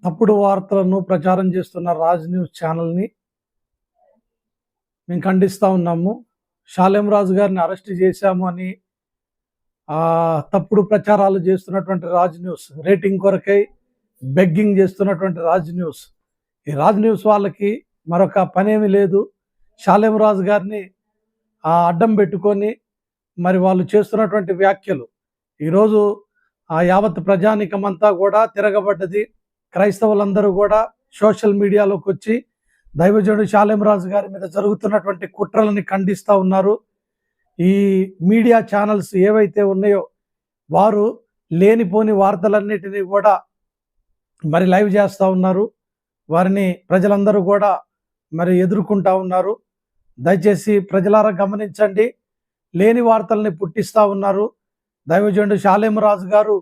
తప్పుడు వార్తలను ప్రచారం చేస్తున్న రాజ్ న్యూస్ ఛానల్ని మేము ఖండిస్తూ ఉన్నాము. షాలేం రాజు గారిని అరెస్ట్ చేశాము అని తప్పుడు ప్రచారాలు చేస్తున్నటువంటి రాజ్ న్యూస్, రేటింగ్ కొరకై బెగ్గింగ్ చేస్తున్నటువంటి రాజ్ న్యూస్, ఈ రాజ్ న్యూస్ వాళ్ళకి మరొక పనేమి లేదు. షాలేం రాజు గారిని అడ్డం పెట్టుకొని మరి వాళ్ళు చేస్తున్నటువంటి వ్యాఖ్యలు ఈరోజు యావత్ ప్రజానికమంతా కూడా తిరగబడ్డది. క్రైస్తవులందరూ కూడా సోషల్ మీడియాలోకి వచ్చి దైవజనుడు షాలేం రాజు గారి మీద జరుగుతున్నటువంటి కుట్రలని ఖండిస్తూ ఉన్నారు. ఈ మీడియా ఛానల్స్ ఏవైతే ఉన్నాయో వారు లేనిపోని వార్తలన్నిటినీ కూడా మరి లైవ్ చేస్తూ ఉన్నారు. వారిని ప్రజలందరూ కూడా మరి ఎదుర్కొంటూ ఉన్నారు. దయచేసి ప్రజలారా గమనించండి, లేని వార్తల్ని పుట్టిస్తూ ఉన్నారు. దైవజనుడు షాలేం రాజు గారు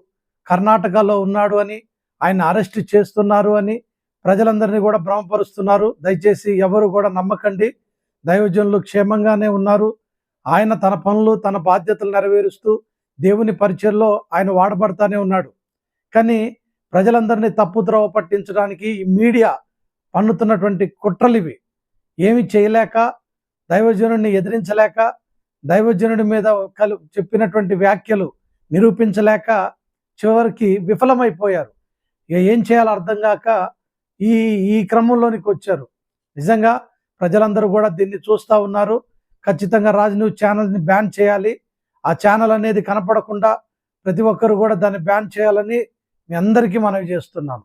కర్ణాటకలో ఉన్నాడు అని, ఆయన అరెస్ట్ చేస్తున్నారు అని ప్రజలందరినీ కూడా భ్రమపరుస్తున్నారు. దయచేసి ఎవరు కూడా నమ్మకండి. దైవజనులు క్షేమంగానే ఉన్నారు. ఆయన తన పనులు, తన బాధ్యతలు నెరవేరుస్తూ దేవుని పరిచయంలో ఆయన వాడబడతానే ఉన్నాడు. కానీ ప్రజలందరినీ తప్పుద్రోవ పట్టించడానికి ఈ మీడియా పన్నుతున్నటువంటి కుట్రలివి. ఏమి చేయలేక, దైవజనుడిని ఎదిరించలేక, దైవజనుడి మీద చెప్పినటువంటి వ్యాఖ్యలు నిరూపించలేక చివరికి విఫలమైపోయారు. ఏం చేయాలో అర్థం కాక ఈ క్రమంలోనికి వచ్చారు. నిజంగా ప్రజలందరూ కూడా దీన్ని చూస్తూ ఉన్నారు. ఖచ్చితంగా రాజ్ న్యూస్ ఛానల్ని బ్యాన్ చేయాలి. ఆ ఛానల్ అనేది కనపడకుండా ప్రతి ఒక్కరు కూడా దాన్ని బ్యాన్ చేయాలని మీ అందరికీ మనవి చేస్తున్నాను.